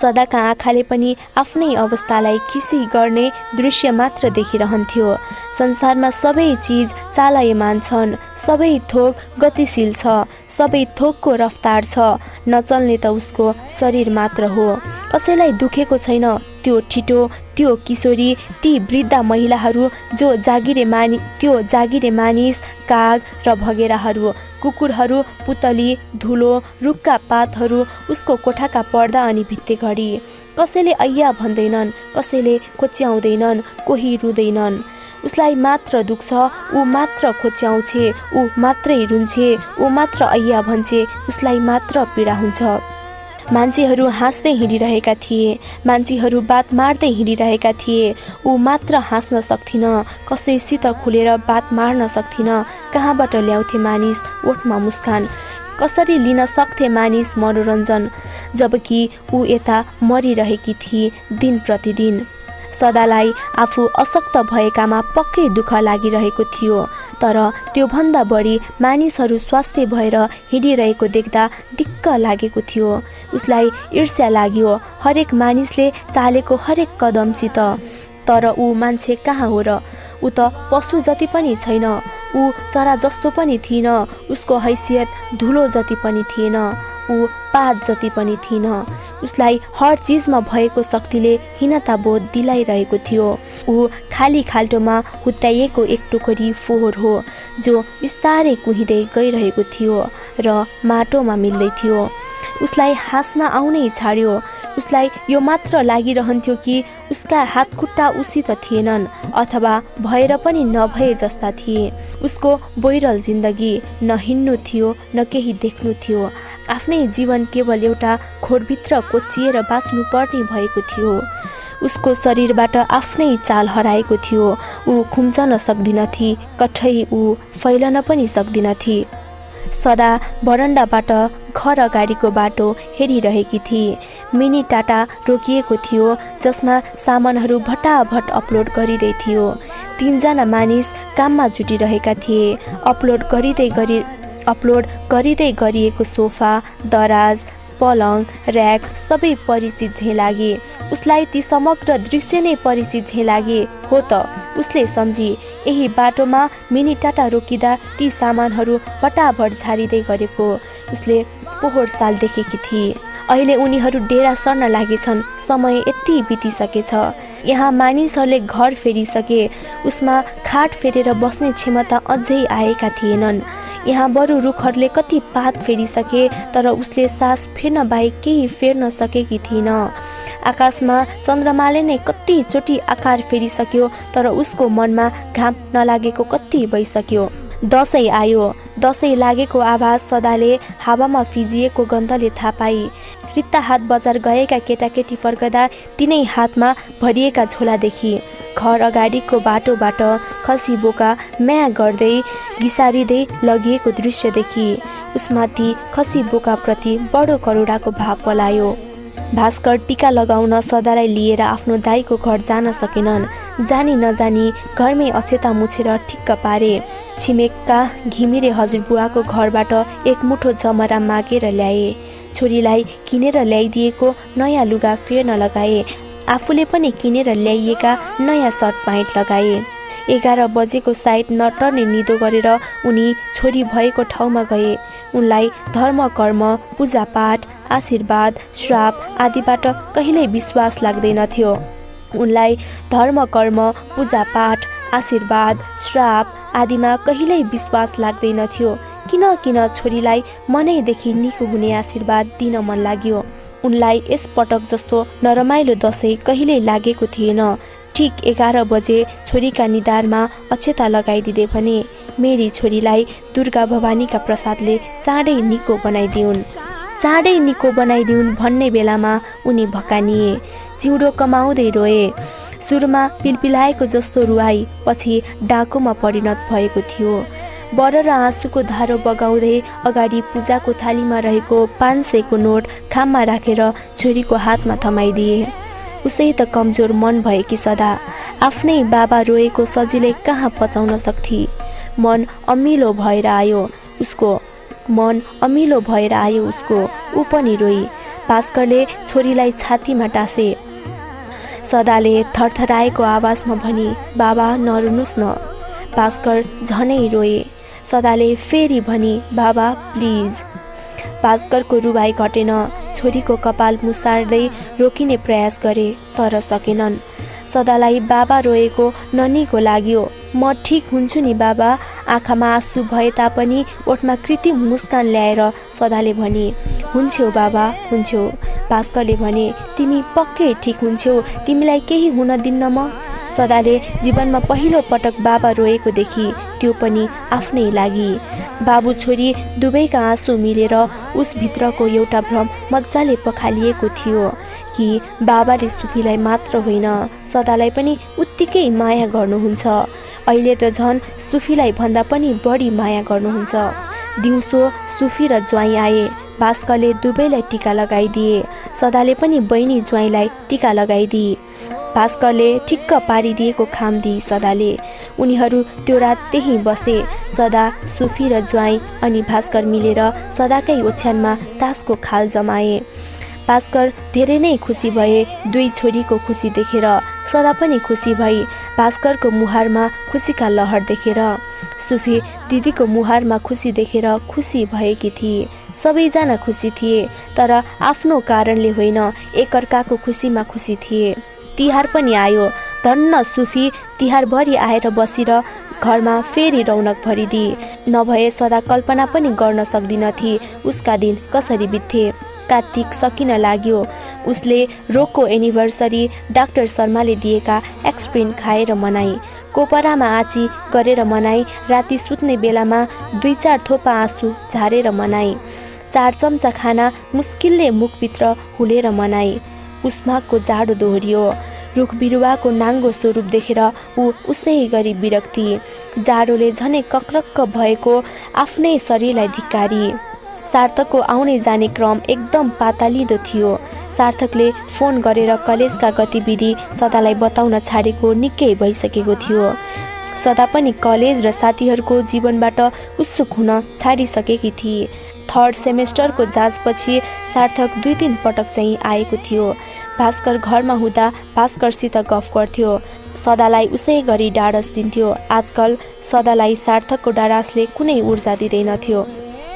[SPEAKER 1] सदाका आँखाले पनि आफ्नै अवस्थालाई खिसी गर्ने दृश्य मात्र देखिरहन्थ्यो। संसारमा सबै चिज चालयमान छन्, सबै थोक गतिशील छ, सबै थोकको रफ्तार छ। नचल्ने त उसको शरीर मात्र हो। कसैलाई दुखेको छैन। त्यो ठिटो, त्यो किशोरी, ती वृद्ध महिलाहरू, त्यो जागिरे मानिस, काग र भगेराहरू, कुकुरहरू, पुतली, धुलो, रुखका पातहरू, उसको कोठाका पर्दा अनि भित्ते घडी। कसैले ऐया भन्दैनन्, कसैले खोच्याउँदैनन्, कोही रुँदैनन्। उसलाई मात्र दुख्छ, ऊ मात्र खोच्याउँछे, ऊ मात्रै रुन्छे, ऊ मात्र ऐया भन्छे, उसलाई मात्र पीडा हुन्छ। मान्छेहरू हाँस्दै हिँडिरहेका थिए, मान्छेहरू बात मार्दै हिँडिरहेका थिए। ऊ मात्र हाँस्न सक्थिन, कसैसित खुलेर बात मार्न सक्थिन। कहाँबाट ल्याउँथे मानिस ओठमा मुस्कान? कसरी लिन सक्थे मानिस मनोरञ्जन, जबकि ऊ यता मरिरहेकी थिए दिन प्रतिदिन। सदालाई आफू अशक्त भएकामा पक्कै दुःख लागिरहेको थियो, तर त्योभन्दा बढी मानिसहरू स्वास्थ्य भएर हिँडिरहेको देख्दा दिक्क लागेको थियो। उसलाई ईर्ष्या लाग्यो हरेक मानिसले चालेको हरेक कदमसित। तर ऊ मान्छे कहाँ हो र? ऊ त पशु जति पनि छैन, ऊ चरा जस्तो पनि थिएन, उसको हैसियत धुलो जति पनि थिएन, ऊ पात जति पनि थिएन। उसलाई हर चिजमा भएको शक्तिले हीनता बोध दिलाइरहेको थियो। ऊ खाली खाल्टोमा हुत्याइएको एक टोकरी फोहोर हो, जो बिस्तारै कुहिँदै गइरहेको थियो र माटोमा मिल्दै थियो। उसलाई हाँस्न आउनै छाड्यो। उसलाई यो मात्र लागिरहन्थ्यो कि उसका हातखुट्टा उसित थिएनन्, अथवा भएर पनि नभए जस्ता थिए। उसको बोइरल जिन्दगी न हिँड्नु थियो न केही देख्नु थियो। आफ्नै जीवन केवल एउटा खोरभित्र कोचिएर बाँच्नु पर्ने भएको थियो। उसको शरीरबाट आफ्नै चाल हराएको थियो। ऊ खुम्चन सक्दिनथी, कठै ऊ फैलन पनि सक्दिनथी। सदा बरन्डाबाट घर अगाडिको बाटो हेरिरहेकी थिए। मिनी टाटा रोकिएको थियो, जसमा सामानहरू भटाभट अपलोड गरिँदै थियो। 3 जना मानिस काममा जुटिरहेका थिए। अपलोड गरिँदै गरिएको सोफा, दराज, पलङ, र्याक सबै परिचित झैँ लागे। उसलाई ती समग्र दृश्य नै परिचित झैँ लागे। हो त, उसले सम्झी, यही बाटोमा मिनी टाटा रोकिँदा ती सामानहरू बटाभट झारिँदै गरेको उसले पोहोर साल देखेकी थिए। अहिले उनीहरू डेरा सर्न लागेछन्। समय यति बितिसकेछ। यहाँ मानिसहरूले घर फेरिसके। उसमा खाट फेरेर बस्ने क्षमता अझै आएका थिएनन्। यहाँ बरु रुखहरूले कति पात फेरिसके, तर उसले सास फेर्न बाहेक केही फेर्न सकेकी थिएन। आकाशमा चन्द्रमाले नै कतिचोटि आकार फेरिसक्यो, तर उसको मनमा घाम नलागेको कति भइसक्यो। दसैँ आयो। दसैँ लागेको आवाज सदाले हावामा फिजिएको गन्धले थाहा पाई। रित्ता हात बजार गएका केटाकेटी फर्कदा तिनै हातमा भरिएका झोला देखी। घर अगाडिको बाटोबाट खसी बोका म्या गर्दै घिसारिँदै लगिएको दृश्य देखी। उसमाथि खसी बोकाप्रति बडो करुणाको भाव पलायो। भास्कर टीका लगाउन सदालाई लिएर आफ्नो दाईको घर जान सकेनन्। जानी नजानी घरमै अक्षता मुछेर ठिक्क पारे। छिमेकका घिमिरे हजुरबुवाको घरबाट एक मुठो जमरा मागेर ल्याए। छोरीलाई किनेर ल्याइदिएको नयाँ लुगा फेर्न लगाए। आफूले पनि किनेर ल्याइएका नयाँ सर्ट प्यान्ट लगाए। 11 बजेको सायद नटर्ने निदो गरेर उनी छोरी भएको ठाउँमा गए। उनलाई धर्म, कर्म, पूजापाठ, आशीर्वाद, श्राप आदिबाट कहिल्यै विश्वास लाग्दैनथ्यो। उनलाई धर्म, कर्म, पूजापाठ, आशीर्वाद, श्राप आदिमा कहिल्यै विश्वास लाग्दैनथ्यो। किन छोरीलाई मनैदेखि निको हुने आशीर्वाद दिन मन लाग्यो। उनलाई यस पटक जस्तो नरमाइलो दसैँ कहिल्यै लागेको थिएन। ठिक 11 बजे छोरीका निधारमा अक्षता लगाइदिँदै भने, मेरी छोरीलाई दुर्गा भवानीका प्रसादले चाँडै निको बनाइदिउन् भन्ने बेलामा उनी भकानिए। चिउँडो कमाउँदै रोए। सुरुमा पिलपिलाएको जस्तो रुवाई पछि डाकुमा परिणत भएको थियो। बर र आँसुको धारो बगाउँदै अगाडि पूजाको थालीमा रहेको 500 को नोट खाममा राखेर छोरीको हातमा थमाइदिए। उसै त कमजोर मन भएकी सदा आफ्नै बाबा रोएको सजिलै कहाँ पचाउन सक्थे। मन अमिलो भएर आयो उसको। ऊ पनि रोई। भास्करले छोरीलाई छातीमा टाँसे। सदाले थरथराएको आवाजमा भनी, बाबा नरुनुस् न। भास्कर झनै रोए। सदाले फेरि भनी, बाबा प्लिज। भास्करको रुवाई घटेन। छोरीको कपाल मुसार्दै रोकिने प्रयास गरे, तर सकेनन्। सदालाई बाबा रोएको ननिको लाग्यो। म ठिक हुन्छु नि बाबा। आँखामा आँसु भए तापनि ओठमा कृत्रिम मुस्कान ल्याएर सदाले भने, हुन्छौ बाबा, हुन्छौ। भास्करले भने, तिमी पक्कै ठिक हुन्छौ, तिमीलाई केही हुन दिन्न म। सदाले जीवनमा पहिलो पटक बाबा रोएको देखि त्यो पनि आफ्नै लागि। बाबु छोरी दुवैका आँसु मिलेर उसभित्रको एउटा भ्रम मजाले पखालिएको थियो कि बाबाले सुफीलाई मात्र होइन, सदालाई पनि उत्तिकै माया गर्नुहुन्छ। अहिले त झन् सुफीलाई भन्दा पनि बढी माया गर्नुहुन्छ। दिउँसो सुफी र ज्वाइँ आए। भास्करले दुवैलाई टिका लगाइदिए। सदाले पनि बहिनी ज्वाइँलाई टिका लगाइदिए। भास्करले ठिक्क पारिदिएको खाम दिई सदाले। उनीहरू त्यो रात त्यहीँ बसे। सदा, सुफी र ज्वाइँ अनि भास्कर मिलेर सदाकै ओछ्यानमा तासको खाल जमाए। भास्कर धेरै नै खुसी भए दुई छोरीको खुसी देखेर। सदा पनि खुसी भई भास्करको मुहारमा खुसीका लहर देखेर। सुफी दिदीको मुहारमा खुसी देखेर खुसी भएकी थिए। सबैजना खुसी थिए, तर आफ्नो कारणले होइन, एकअर्काको खुसीमा खुसी थिए। तिहार पनि आयो। धन्न सुफी तिहारभरि आएर बसेर घरमा फेरि रौनक भरिदिए। नभए सदा कल्पना पनि गर्न सक्दिनथे उसका दिन कसरी बित्थे। कार्तिक सकिन लाग्यो। उसले रोगको एनिभर्सरी डाक्टर शर्माले दिएका एक्सप्रिन खाएर मनाई। कोपरामा आँची गरेर मनाई। राति सुत्ने बेलामा 2-4 थोपा आँसु झारेर मनाई। 4 चम्चा खाना मुस्किलले मुखभित्र हुलेर मनाई। पुष्माको जाडो दोहोरियो। रुख बिरुवाको नाङ्गो स्वरूप देखेर ऊ उसै गरी विरक्ति। जाडोले झनै कक्रक्क भएको आफ्नै शरीरलाई धिक्कारी। सार्थकको आउने जाने क्रम एकदम पातालिँदो थियो। सार्थकले फोन गरेर कलेजका गतिविधि सदालाई बताउन छाडेको निकै भइसकेको थियो। सदा पनि कलेज र साथीहरूको जीवनबाट उत्सुक हुन छाडिसकेकी थिए। 3rd सेमेस्टरको जाँचपछि सार्थक 2-3 पटक चाहिँ आएको थियो। भास्कर घरमा हुँदा भास्करसित गफ गर्थ्यो। सदालाई उसै गरी डाडस दिन्थ्यो। आजकल सदालाई सार्थकको डाडसले कुनै ऊर्जा दिँदैनथ्यो।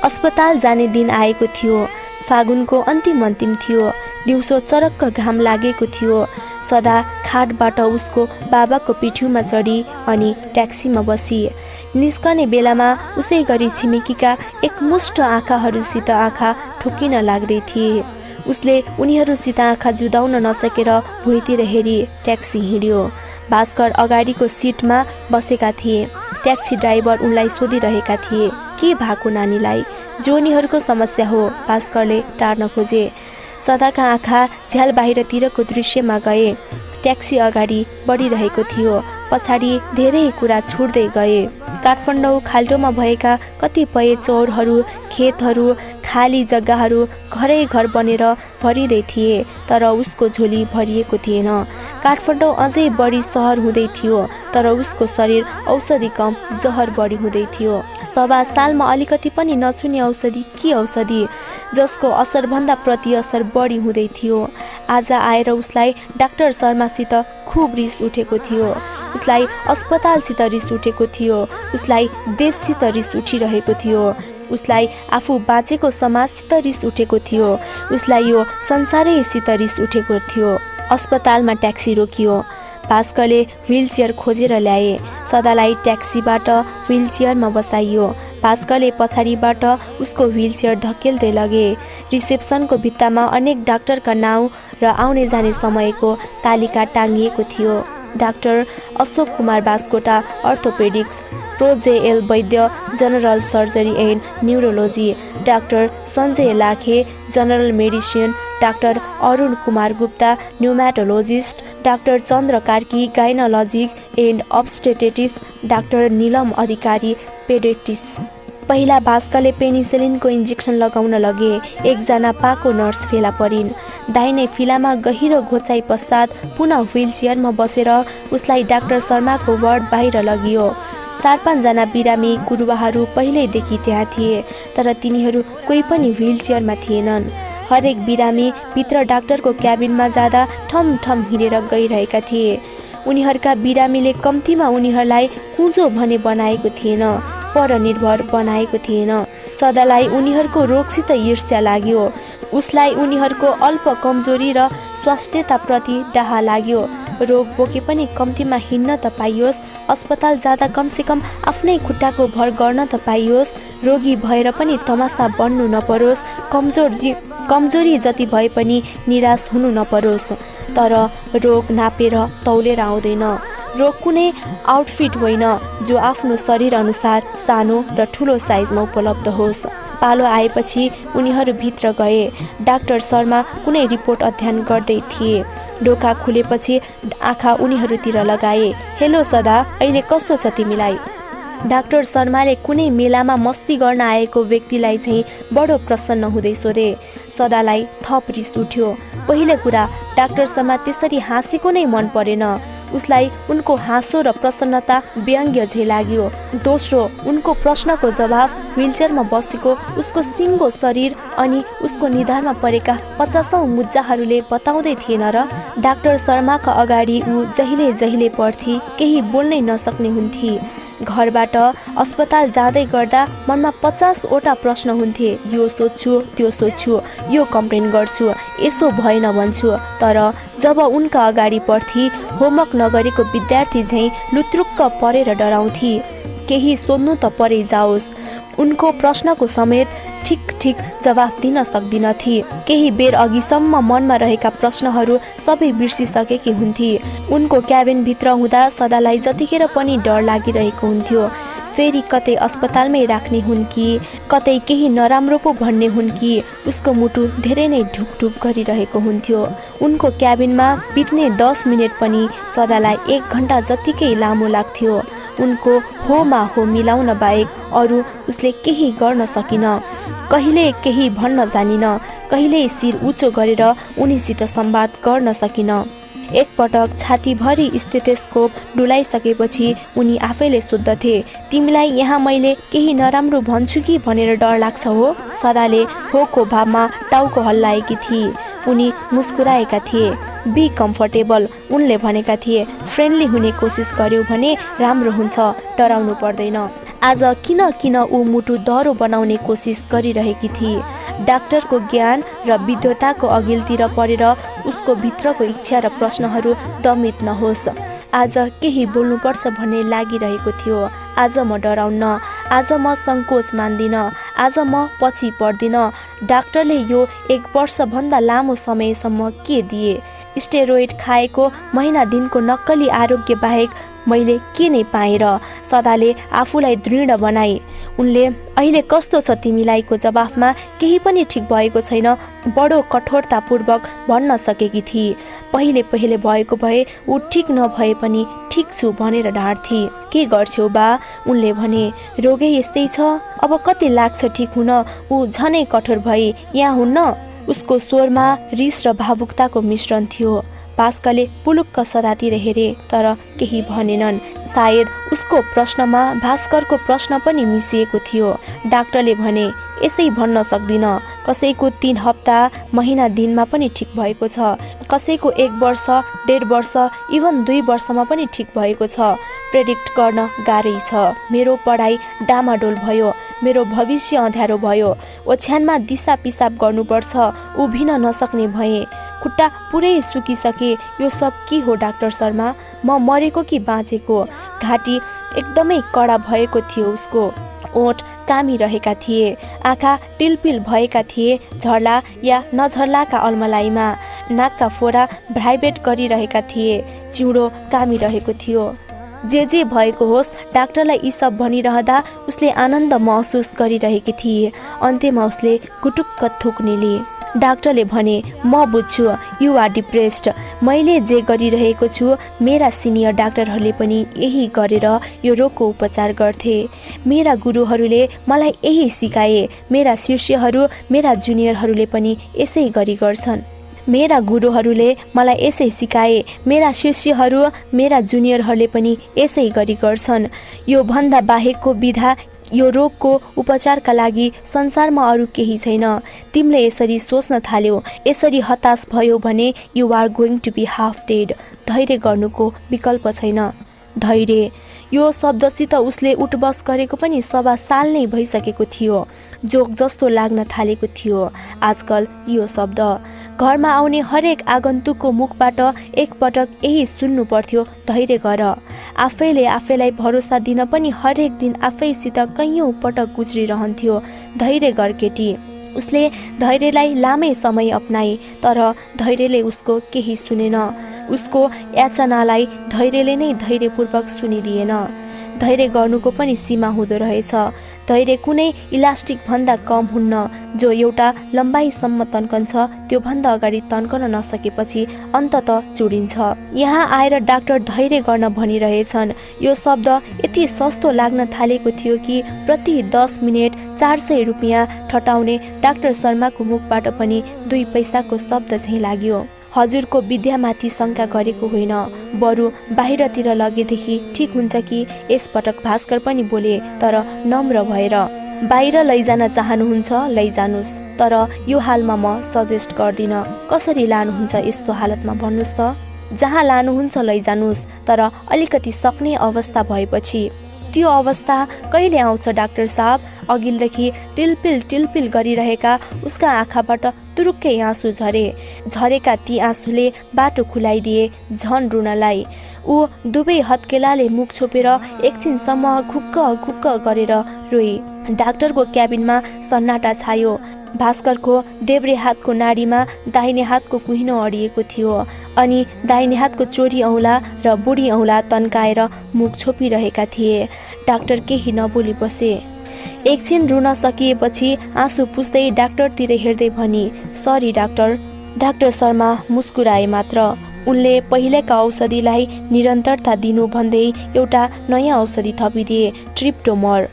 [SPEAKER 1] अस्पताल जाने दिन आएको थियो। फागुनको अन्तिम थियो। दिउँसो चरक्क घाम लागेको थियो। सदा खाटबाट उसको बाबाको पिठ्यूमा चढी अनि ट्याक्सीमा बसी। निस्कने बेलामा उसै गरी छिमेकीका एकमुष्ट आँखाहरूसित आँखा ठोकिन लाग्दै थिए। उसले उनीहरूसित आँखा जुदाउन नसकेर भुइँतिर हेरी ट्याक्सी हिँड्यो। भास्कर अगाडिको सिटमा बसेका थिए। ट्याक्सी ड्राइभर उनलाई सोधिरहेका थिए, के भएको नानीलाई? जोनीहरूको समस्या हो, भास्करले टार्न खोजे। सदाका आँखा झ्याल बाहिरतिरको दृश्यमा गए। ट्याक्सी अगाडि बढिरहेको थियो। पछाडि धेरै कुरा छुट्दै गए। काठमाडौँ खाल्टोमा भएका कतिपय चौरहरू, खेतहरू, खाली जग्गाहरू घरै घर बनेर भरिँदै थिए, तर उसको झोली भरिएको थिएन। काठमाडौँ अझै बढी सहर हुँदै थियो, तर उसको शरीर औषधि कम जहर बढी हुँदै थियो। सभा सालमा अलिकति पनि नछुने औषधि के औषधि, जसको असरभन्दा प्रति असर बढी हुँदै थियो। आज आएर उसलाई डाक्टर शर्मासित खुब रिस उठेको थियो। उसलाई अस्पतालसित रिस उठेको थियो। उसलाई देशसित रिस उठिरहेको थियो। उसलाई आफू बाँचेको समाजसित रिस उठेको थियो। उसलाई यो संसारैसित रिस उठेको थियो। अस्पतालमा ट्याक्सी रोकियो। भास्करले व्हीलचेयर खोजेर ल्याए। सदालाई ट्याक्सीबाट व्हीलचेयरमा बसाइयो। भास्करले पछाडिबाट उसको व्हीलचेयर धकेल्दै लगे। रिसेप्सनको भित्तामा अनेक डाक्टरका नाउँ र आउने जाने समयको तालिका टाँगिएको थियो। Doctor Ashok Kumar Baskota, orthopaedics. प्रोजेएल Vaidya, general surgery and neurology. Doctor Sanjay Lakhe, general medicine. Doctor Arun Kumar Gupta, rheumatologist. Doctor Chandra Karki, gynaecologic and obstetrics. Doctor Neelam Adhikari, paediatrics. पहिला भास्करले पेनिसिलिनको इन्जेक्सन लगाउन लगे। एकजना पाको नर्स फेला परिन्। दाहिने फिलामा गहिरो घोचाइ पश्चात पुनः व्हीलचेयरमा बसेर उसलाई डाक्टर शर्माको वार्ड बाहिर लगियो। 4-5 जना बिरामी गुरुवाहरू पहिल्यैदेखि त्यहाँ थिए, तर तिनीहरू कोही पनि व्हीलचेयरमा थिएनन्। हरेक बिरामी भित्र डाक्टरको क्याबिनमा जाँदा ठम ठम हिँडेर गइरहेका थिए। उनीहरूका बिरामीले कम्तीमा उनीहरूलाई कुँजो भने बनाएको थिएन, परनिर्भर बनाएको थिएन। सदालाई उनीहरूको रोगसित ईर्ष्या लाग्यो। उसलाई उनीहरूको अल्प कमजोरी र स्वास्थ्यताप्रति डाहा लाग्यो। रोग बोके पनि कम्तीमा हिँड्न त पाइयोस्, अस्पताल जाँदा कमसेकम आफ्नै खुट्टाको भर गर्न त पाइयोस्, रोगी भएर पनि तमासा बन्नु नपरोस्, कमजोरी जति भए पनि निराश हुनु नपरोस्। तर रोग नापेर तौलेर आउँदैन। रोग कुनै आउटफिट होइन जो आफ्नो शरीर अनुसार सानो र ठुलो साइजमा उपलब्ध होस्। पालो आएपछि उनीहरू भित्र गए। डाक्टर शर्मा कुनै रिपोर्ट अध्ययन गर्दै थिए। ढोका खुलेपछि आँखा उनीहरूतिर लगाए। हेलो सदा, अहिले कस्तो छ तिमीलाई? डाक्टर शर्माले कुनै मेलामा मस्ती गर्न आएको व्यक्तिलाई चाहिँ बडो प्रसन्न हुँदै सोधे। सदालाई थप रिस उठ्यो। पहिलो कुरा, डाक्टर शर्मा त्यसरी हाँसेको नै मन परेन। उसलाई उनको हाँसो र प्रसन्नता व्यङ्ग्य झै लाग्यो। दोस्रो, उनको प्रश्नको जवाफ व्हिलचेयरमा बसेको उसको सिङ्गो शरीर अनि उसको निधारमा परेका 50औं मुज्जाहरूले बताउँदै थिएन र? डाक्टर शर्माका अगाडि ऊ जहिले जहिले पढ्थे, केही बोल्नै नसक्ने हुन्थे। घरबाट अस्पताल जाँदै गर्दा मनमा 50वटा प्रश्न हुन्थे। यो सोध्छु, त्यो सोध्छु, यो कम्प्लेन गर्छु, यसो भएन भन्छु। तर जब उनका अगाडि पढ्थे, होमवर्क नगरेको विद्यार्थी झैँ लुत्रुक्क परेर डराउँथे। केही सोध्नु त परै जाओस्, उनको प्रश्नको समेत ठिक जवाफ दिन सक्दिनथे। केही बेर अघिसम्म मनमा रहेका प्रश्नहरू सबै बिर्सिसकेकी हुन्थे। उनको क्याबिनभित्र हुँदा सदालाई जतिखेर पनि डर लागिरहेको हुन्थ्यो। फेरि कतै अस्पतालमै राख्ने हुन् कि कतै केही नराम्रो पो भन्ने हुन् कि उसको मुटु धेरै नै ढुकढुक गरिरहेको हुन्थ्यो। उनको क्याबिनमा बित्ने 10 मिनट पनि सदालाई 1 घन्टा जतिकै लामो लाग्थ्यो। उनको होमा हो मिलाउन बाहेक अरू उसले केही गर्न सकिन। कहिले केही भन्न जानिन, कहिले शिर उच्चो गरेर उनीसित संवाद गर्न सकिन। एकपटक छातीभरि स्टेथोस्कोप डुलाइसकेपछि उनी आफैले सोध्दथे, तिमीलाई यहाँ मैले केही नराम्रो भन्छु कि भनेर डर लाग्छ हो? सदाले होको भावमा टाउको हल्लाएकी थिए। उनी मुस्कुराएका थिए। बी कम्फर्टेबल, उनले भनेका थिए। फ्रेन्डली हुने कोसिस गर्यो भने राम्रो हुन्छ, डराउनु पर्दैन। आज किन ऊ मुटु दह्रो बनाउने कोसिस गरिरहेकी थिए। डाक्टरको ज्ञान र विद्वताको अघिल्तिर परेर उसको भित्रको इच्छा र प्रश्नहरू दमित नहोस्। आज केही बोल्नुपर्छ भन्ने लागिरहेको थियो। आज म डराउन्न, आज म सङ्कोच मान्दिन, आज म पछि पर्दिन। डाक्टरले यो 1 वर्षभन्दा लामो समयसम्म के दिए? स्टेरोइड खाएको महिना दिनको नक्कली आरोग्य बाहेक मैले के नै पाएँ र? सदाले आफूलाई दृढ बनाए। उनले अहिले कस्तो छ तिमीलाईको जवाफमा केही पनि ठिक भएको छैन बडो कठोरतापूर्वक भन्न सकेकी थिए। पहिले भएको भए ऊ ठिक नभए पनि ठिक छु भनेर ढाँट्थे। के गर्छौ बा? उनले भने। रोगै यस्तै छ, अब कति लाग्छ ठिक हुन? ऊ झनै कठोर भए। यहाँ हुन्न? उसको स्वरमा रिस र भावुकताको मिश्रण थियो। भास्करले पुलुक्क सदातिर हेरे तर केही भनेनन्। सायद उसको प्रश्नमा भास्करको प्रश्न पनि मिसिएको थियो। डाक्टरले भने, यसै भन्न सक्दिन। कसैको 3 हप्ता महिना दिनमा पनि ठिक भएको छ, कसैको 1 वर्ष 1.5 वर्ष इभन 2 वर्षमा पनि ठिक भएको छ। प्रेडिक्ट गर्न गाह्रै छ। मेरो पढाइ डामाडोल भयो, मेरो भविष्य अँध्यारो भयो। ओछ्यानमा दिसा पिसाब गर्नुपर्छ, उभिन नसक्ने भएँ, खुट्टा पुरै सुकिसके। यो सब के हो डाक्टर शर्मा? म मरेको कि बाँचेको? घाँटी एकदमै कडा भएको थियो उसको। ओठ कामिरहेका थिए, आँखा टिलपिल भएका थिए, झर्ला या नझर्लाका अल्मलाइमा। नाकका फोरा भाइब्रेट गरिरहेका थिए, चिउडो कामिरहेको थियो। जे भएको होस्, डाक्टरलाई यी सब भनिरहँदा उसले आनन्द महसुस गरिरहेकी थिए। अन्त्यमा उसले गुटुक्क थुक निले। डाक्टरले भने, म बुझ्छु, यु आर डिप्रेस्ड। मैले जे गरिरहेको छु मेरा सिनियर डाक्टरहरूले पनि यही गरेर यो रोगको उपचार गर्थे। मेरा गुरुहरूले मलाई यही सिकाए। मेरा शिष्यहरू, मेरा जुनियरहरूले पनि यसै गरी गर्छन्। मेरा गुरुहरूले मलाई यसै सिकाए। मेरा शिष्यहरू, मेरा जुनियरहरूले पनि यसै गरी गर्छन्। यो भन्दा बाहेकको विधा यो रोगको उपचारका लागि संसारमा अरू केही छैन। तिमीले यसरी सोच्न थाल्यौ, यसरी हताश भयो भने you are going to be half dead. धैर्य गर्नुको विकल्प छैन। धैर्य, यो शब्दसित उसले उठबस गरेको पनि 1.25 साल नै भइसकेको थियो। जोक जस्तो लाग्न थालेको थियो आजकल यो शब्द। घरमा आउने हरेक आगन्तुकको मुखबाट एकपटक यही सुन्नु पर्थ्यो, धैर्य गर। आफैले आफैलाई भरोसा दिन पनि हरेक दिन आफैसित कैयौँ पटक गुज्रिरहन्थ्यो, धैर्य गर केटी। उसले धैर्यलाई लामै समय अपनाए तर धैर्यले उसको केही सुनेन। उसको याचनालाई धैर्यले नै धैर्यपूर्वक सुनिदिएन। धैर्य गर्नुको पनि सीमा हुँदो रहेछ। धैर्य कुनै इलास्टिक भन्दा कम हुन्न। जो एउटा लम्बाइसम्म तन्कन्छ त्योभन्दा अगाडि तन्कन नसकेपछि अन्ततः चुडिन्छ। यहाँ आएर डाक्टर धैर्य गर्न भनिरहेछन्। यो शब्द यति सस्तो लाग्न थालेको थियो कि प्रति 10 मिनेट 400 रुपियाँ ठटाउने डाक्टर शर्माको मुखबाट पनि 2 पैसाको शब्द झैँ लाग्यो। हजुरको विद्यामाथि शङ्का गरेको होइन, बरु बाहिरतिर लगेदेखि ठिक हुन्छ कि यसपटक भास्कर पनि बोले, तर नम्र भएर। बाहिर लैजान चाहनुहुन्छ लैजानुस्, तर यो हालमा म सजेस्ट गर्दिन। कसरी लानुहुन्छ यस्तो हालतमा भन्नुहोस् त? जहाँ लानुहुन्छ लैजानुस्, तर अलिकति सक्ने अवस्था भएपछि। त्यो अवस्था कहिले आउँछ डाक्टर साहब? अघिल्देखि टिलपिल टिलपिल गरिरहेका उसका आँखाबाट तुरुक्कै आँसु झरेका ती आँसुले बाटो खुलाइदिए झन रुनलाई। ऊ दुवै हत्केलाले मुख छोपेर एकछिनसम्म खुक्क खुक्क गरेर रोई। डाक्टरको क्याबिनमा सन्नाटा छायो। भास्करको देब्रे हातको नाडीमा दाहिने हातको कुहिनो अडिएको थियो अनि दाहिने हातको चोरी औँला र बुढी औँला तन्काएर मुख छोपिरहेका थिए। डाक्टर केही नबोली बसे। एकछिन रुन सकिएपछि आँसु पुस्दै डाक्टरतिर हेर्दै भनी, सरी डाक्टर। डाक्टर शर्मा मुस्कुराए मात्र। उनले पहिलेका औषधिलाई निरन्तरता दिनु भन्दै एउटा नयाँ औषधि थपिदिए, ट्रिप्टोमर।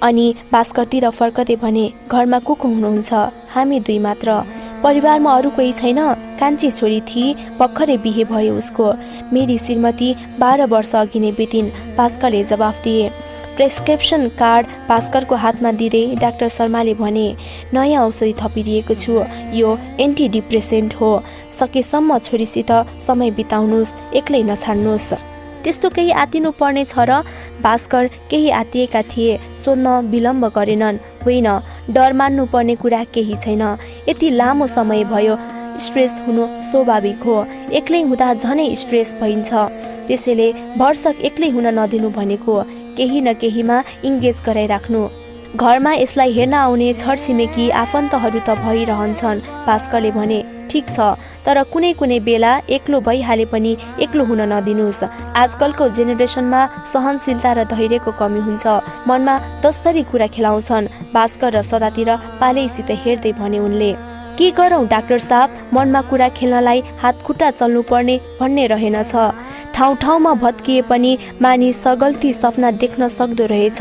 [SPEAKER 1] अनि भास्करतिर फर्कदै भने, घरमा को हुनुहुन्छ? हामी 2 मात्र। परिवारमा अरू कोही छैन? कान्छी छोरी थिई, भर्खरै बिहे भयो उसको। मेरी श्रीमती 12 वर्ष अघि नै बितिन्, भास्करले जवाफ दिए। प्रेस्क्रिप्सन कार्ड भास्करको हातमा दिँदै डाक्टर शर्माले भने, नयाँ औषधि थपिदिएको छु, यो एन्टी डिप्रेसेन्ट हो। सकेसम्म छोरीसित समय बिताउनुहोस्, एक्लै नछाड्नुहोस्। त्यस्तो केही आतिनु पर्ने छ र? भास्कर केही आतिएका थिए। सोध्न विलम्ब गरेनन्। होइन, डर मान्नु पर्ने कुरा केही छैन। यति लामो समय भयो, स्ट्रेस हुनु स्वाभाविक हो। एक्लै हुँदा झनै स्ट्रेस भइन्छ। त्यसैले भरसक एक्लै हुन नदिनु भनेको। केही न केहीमा इङ्गेज गराइराख्नु। घरमा यसलाई हेर्न आउने छरछिमेकी आफन्तहरू त भइरहन्छन्, भास्करले भने। ठिक छ, तर कुनै कुनै बेला एक्लो भइहाले पनि एक्लो हुन नदिनुहोस्। आजकलको जेनेरेसनमा सहनशीलता र धैर्यको कमी हुन्छ। मनमा दस्तरी कुरा खेलाउँछन्। भास्कर र सदातिर पालैसित हेर्दै भने उनले। के गरौँ डाक्टर साहब, मनमा कुरा खेल्नलाई हातखुट्टा चल्नुपर्ने भन्ने रहेनछ। ठाउँ ठाउँमा भत्किए पनि मानिस सगल्ती सपना देख्न सक्दो रहेछ।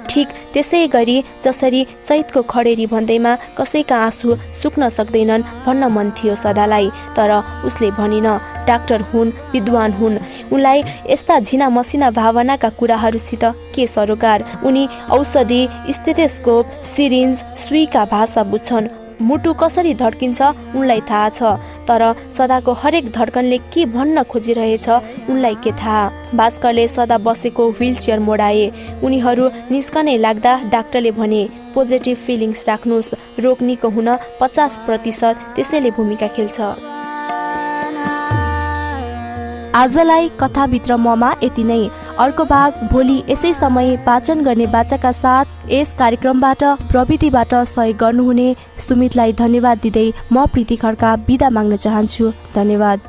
[SPEAKER 1] ठिक त्यसै गरी जसरी चैतको खडेरी भन्दैमा कसैका आँसु सुक्न सक्दैनन् भन्न मन थियो सदालाई, तर उसले भनिन। डाक्टर हुन्, विद्वान हुन्, उनलाई यस्ता झिना मसिना भावनाका कुराहरूसित के सरोकार। उनी औषधि, स्टेथोस्कोप, सिरिन्ज, सुईका भाषा बुझ्छन्। मुटु कसरी धड्किन्छ उनलाई थाहा छ, तर सदाको हरेक धड्कनले के भन्न खोजिरहेछ उनलाई के थाहा। भास्करले सदा बसेको व्हील चेयर मोडाए। उनीहरू निस्कनै लाग्दा डाक्टरले भने, पोजिटिभ फिलिङ्स राख्नुहोस्, रोग निको हुन 50% त्यसैले भूमिका खेल्छ। आजलाई कथाभित्र ममा यति नै। अर्को भाग भोलि यसै समय वाचन गर्ने बाचाका साथ यस कार्यक्रमबाट प्रविधिबाट सहयोग गर्नुहुने सुमितलाई धन्यवाद दिँदै म प्रीति खड्का बिदा माग्न चाहन्छु। धन्यवाद।